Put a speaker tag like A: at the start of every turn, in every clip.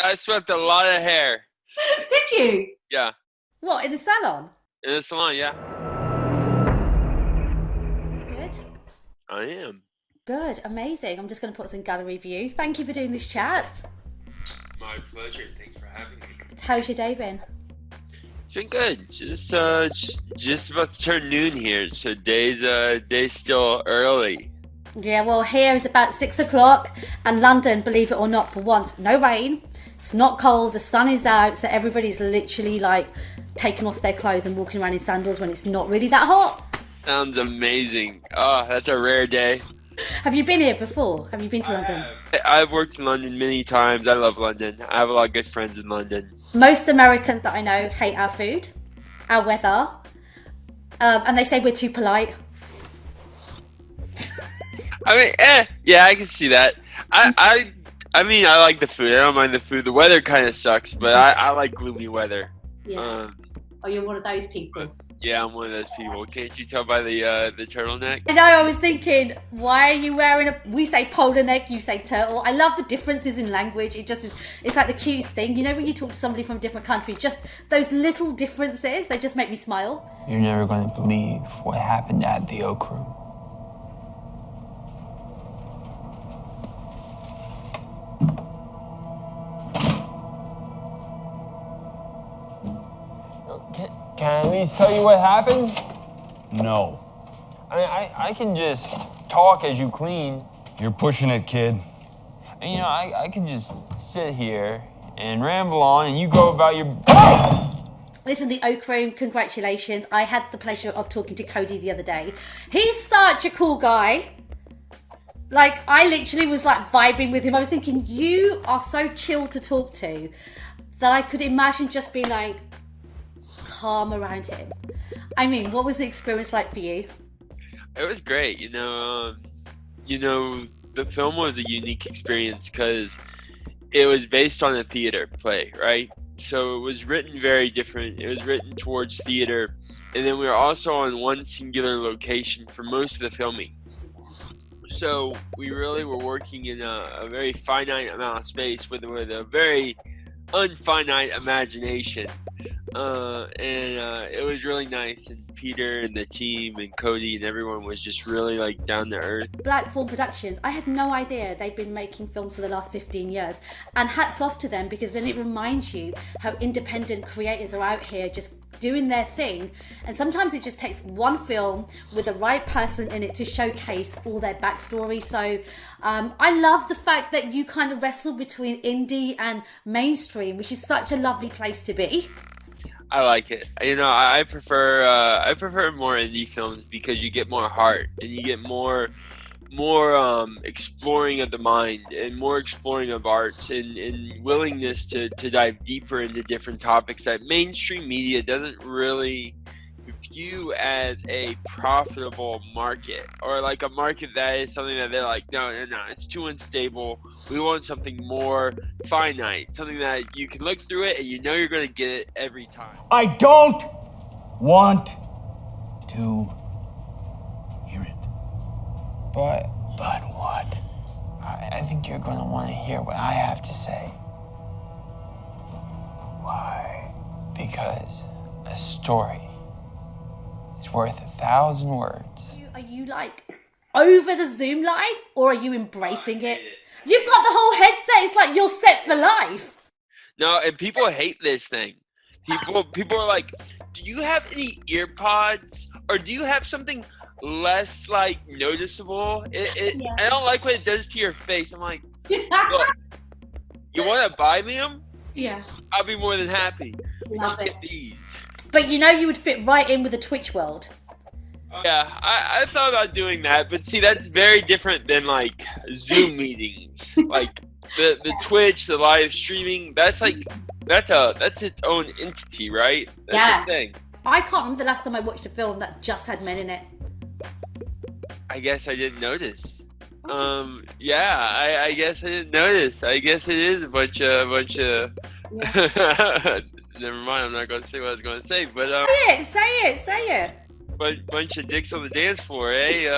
A: I swept a lot of hair.
B: Did you?
A: Yeah,
B: What, in the salon?
A: in the salon. Yeah,
B: Good.
A: I am.
B: Good. Amazing. I'm just going to put us in gallery view. Thank you for doing this chat.
A: My pleasure. Thanks for having me.
B: How's your day been?
A: It's been good. Just about to turn noon here, so day's still early.
B: Yeah, well, here is about 6 o'clock, and London, believe it or not, for once, no rain. It's not cold. The sun is out, so everybody's literally like taking off their clothes and walking around in sandals when it's not really that hot.
A: Sounds amazing. Oh, that's a rare day.
B: Have you been here before? Have you been to
A: I
B: London?
A: have. I've worked in London many times. I love London. I have a lot of good friends in London.
B: Most Americans that I know hate our food, our weather, and they say we're too polite.
A: I mean, yeah, I can see that. I mean, I like the food. I don't mind the food. The weather kind of sucks, but I like gloomy weather.
B: Yeah.
A: Um,
B: Oh, you're one of those people.
A: but yeah, I'm one of those people. Can't you tell by the turtleneck?
B: I know, I was thinking, why are you wearing we say polar neck, you say turtle. I love the differences in language. It just is, it's like the cutest thing. You know when you talk to somebody from a different country, just those little differences, they just make me smile.
C: You're never going to believe what happened at the Oak Room. Can I at least tell you what happened?
D: No.
C: I mean, I can just talk as you clean.
D: You're pushing it, kid.
C: And, you know, I can just sit here and ramble on and you go about your...
B: Listen, the Oak Room, congratulations. I had the pleasure of talking to Cody the other day. He's such a cool guy. Like, I literally was like vibing with him. I was thinking, you are so chill to talk to that I could imagine just being like calm around him. I mean, what was the experience like for you?
A: It was great. The film was a unique experience because it was based on a theater play, right? So it was written very different. It was written towards theater, and then we were also on one singular location for most of the filming. So we really were working in a very finite amount of space with a very unfinite imagination. It was really nice, and Peter and the team and Cody and everyone was just really like down to earth.
B: Blackthorn Productions, I had no idea they've been making films for the last 15 years. And hats off to them, because then it reminds you how independent creators are out here just doing their thing. And sometimes it just takes one film with the right person in it to showcase all their backstory. So I love the fact that you kind of wrestle between indie and mainstream, which is such a lovely place to be.
A: I like it. I prefer more indie films because you get more heart and you get more exploring of the mind and more exploring of arts and willingness to dive deeper into different topics that mainstream media doesn't really view as a profitable market, or like a market that is something that they're like, no, it's too unstable. We want something more finite, something that you can look through it and you know you're going to get it every time.
D: I don't want to hear it.
C: But what? I think you're going to want to hear what I have to say. Why? Because a story is worth 1,000 words.
B: Are you like over the Zoom life, or are you embracing it? You've got the whole headset. It's like you're set for life.
A: No, and people hate this thing. People are like, do you have any ear pods, or do you have something less like noticeable?
B: Yeah.
A: I don't like what it does to your face. I'm like, look, you want to buy me them?
B: Yeah.
A: I'll be more than happy.
B: Love it.
A: Get these.
B: But you know you would fit right in with the Twitch world.
A: Yeah, I thought about doing that, but see, that's very different than like Zoom meetings. Like the Twitch, the live streaming, that's its own entity, right? That's
B: Yeah.
A: a thing.
B: I can't remember the last time I watched a film that just had men in it.
A: I guess I didn't notice. Yeah, I guess I didn't notice. I guess it is a bunch of. Never mind. I'm not going to say what I was going to say, but
B: Say it.
A: bunch of dicks on the dance floor, eh?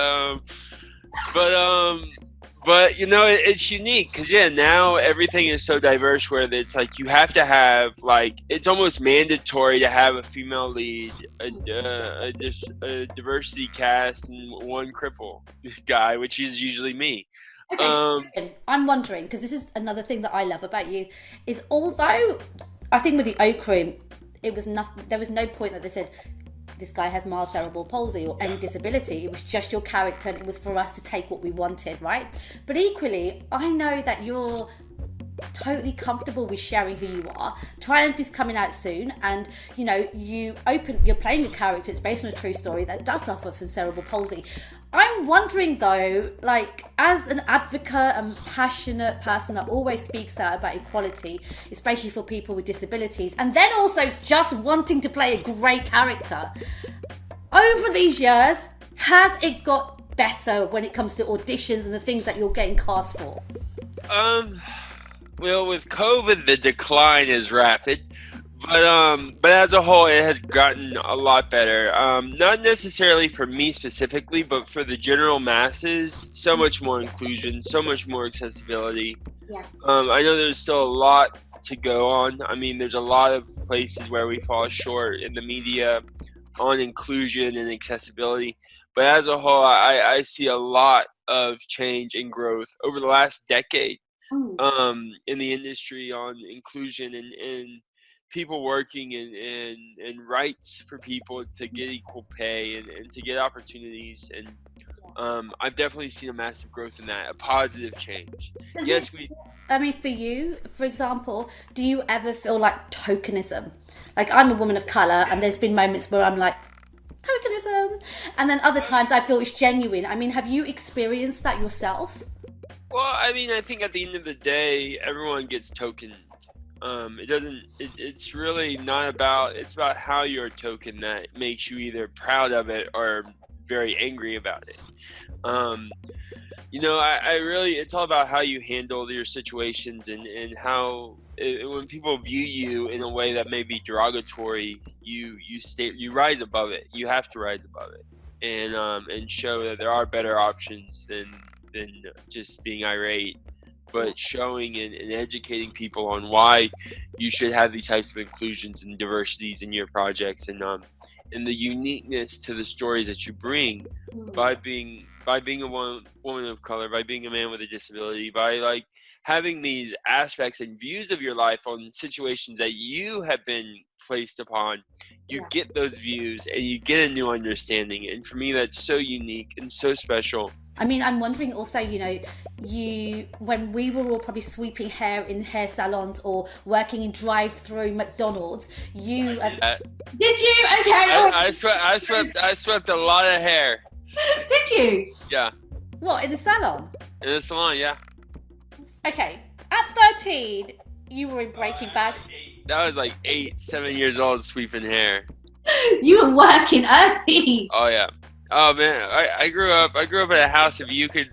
A: But it's unique because now everything is so diverse where it's like you have to have like it's almost mandatory to have a female lead, a diversity cast, and one cripple guy, which is usually me.
B: Okay, I'm wondering because this is another thing that I love about you is although I think with the Oak Room, it was nothing. There was no point that they said this guy has mild cerebral palsy or any disability. It was just your character, and it was for us to take what we wanted, right? But equally, I know that you're totally comfortable with sharing who you are. Triumph is coming out soon, and you're playing a character. It's based on a true story that does suffer from cerebral palsy. I'm wondering though, like as an advocate and passionate person that always speaks out about equality, especially for people with disabilities, and then also just wanting to play a great character, over these years, has it got better when it comes to auditions and the things that you're getting cast for?
A: Well, with COVID, the decline is rapid, but as a whole, it has gotten a lot better. Not necessarily for me specifically, but for the general masses. So much more inclusion, so much more accessibility.
B: Yeah.
A: I know there's still a lot to go on. I mean, there's a lot of places where we fall short in the media on inclusion and accessibility. But as a whole, I see a lot of change and growth over the last decade. In the industry on inclusion and people working and rights for people to get equal pay and to get opportunities. And I've definitely seen a massive growth in that, a positive change.
B: I mean, for you, for example, do you ever feel like tokenism? Like, I'm a woman of colour, and there's been moments where I'm like, tokenism, and then other times I feel it's genuine. I mean, have you experienced that yourself?
A: Well, I mean, I think at the end of the day, everyone gets tokened. It's really not about, it's about how you're token that makes you either proud of it or very angry about it. I really, it's all about how you handle your situations and how, when people view you in a way that may be derogatory, you rise above it. You have to rise above it and show that there are better options than just being irate, but showing and educating people on why you should have these types of inclusions and diversities in your projects and the uniqueness to the stories that you bring by being a woman of color, by being a man with a disability, by like having these aspects and views of your life on situations that you have been placed upon. You get those views and you get a new understanding, and for me that's so unique and so special.
B: I mean, I'm wondering also, when we were all probably sweeping hair in hair salons or working in drive-through McDonald's, Did you? Okay.
A: I swept a lot of hair.
B: Did you?
A: Yeah.
B: What, in a salon?
A: In a salon, yeah.
B: Okay. At 13, you were in Breaking Bad.
A: That was like 7 years old, sweeping hair.
B: You were working early.
A: Oh yeah. Oh man, I grew up in a house. If you could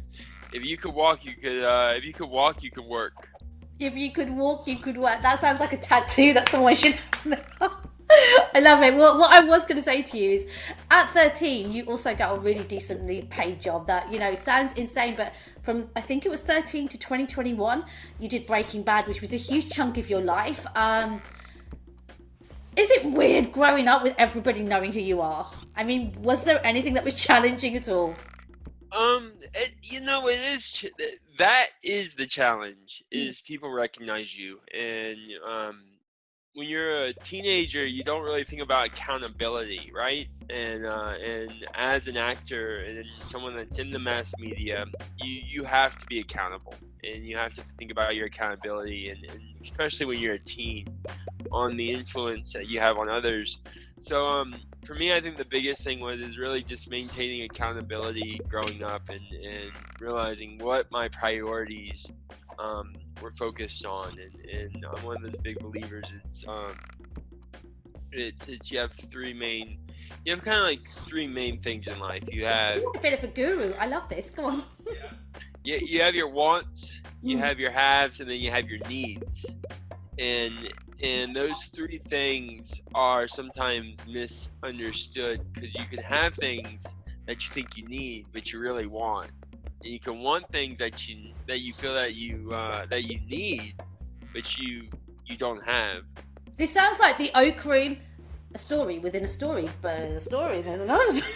A: walk, you could. If you could walk, you could work.
B: If you could walk, you could work. That sounds like a tattoo that someone should have. I love it. Well, what I was going to say to you is, at 13, you also got a really decently paid job that, sounds insane, but from, I think it was 13 to 2021, you did Breaking Bad, which was a huge chunk of your life. Is it weird growing up with everybody knowing who you are? I mean, was there anything that was challenging at all?
A: It is. That is the challenge. Is people recognize you, and when you're a teenager, you don't really think about accountability, right? And as an actor and someone that's in the mass media, you have to be accountable, and you have to think about your accountability, and especially when you're a teen, on the influence that you have on others. So for me, I think the biggest thing is really just maintaining accountability growing up and realizing what my priorities were focused on, and I'm one of those big believers. It's you have kind of like three main things in life. You have
B: You're a bit of a guru. I love this. Go on.
A: Yeah, you have your wants, you have your haves, and then you have your needs. And those three things are sometimes misunderstood because you can have things that you think you need, but you really want. and you can want things that you feel that you need, but you don't have.
B: This sounds like the Oak Room, a story within a story, but in a story there's another story.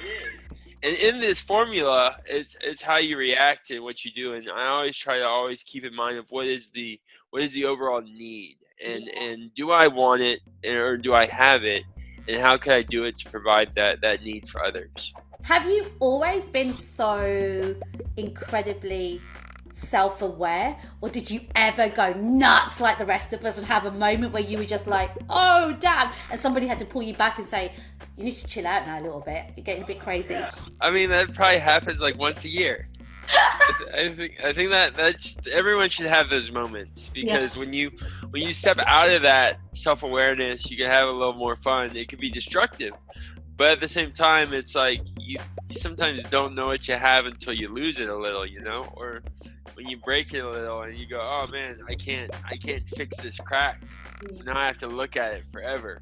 A: And in this formula, it's how you react and what you do. And I always try to keep in mind of what is the overall need, and do I want it, or do I have it, and how can I do it to provide that need for others.
B: Have you always been so incredibly self-aware, or did you ever go nuts like the rest of us and have a moment where you were just like, oh damn, and somebody had to pull you back and say, you need to chill out now a little bit, you're getting a bit crazy?
A: I mean, that probably happens like once a year. I think that's everyone should have those moments, because when you step out of that self-awareness, you can have a little more fun. It can be destructive, but at the same time, it's like you sometimes don't know what you have until you lose it a little, or when you break it a little and you go, oh man, I can't fix this crack, so now I have to look at it forever.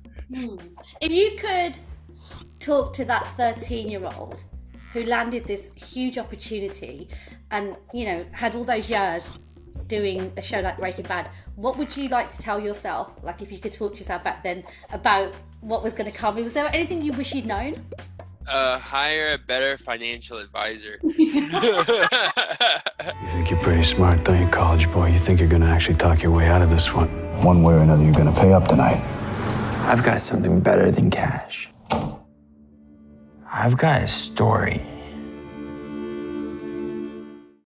B: If you could talk to that 13-year-old who landed this huge opportunity and had all those years doing a show like Breaking Bad, what would you like to tell yourself? Like, if you could talk to yourself back then about what was going to come, was there anything you wish you'd known?
A: Hire a better financial advisor.
E: You think you're pretty smart, don't you, college boy? You think you're gonna actually talk your way out of this one? One way or another, you're gonna pay up tonight.
C: I've got something better than cash. I've got a story.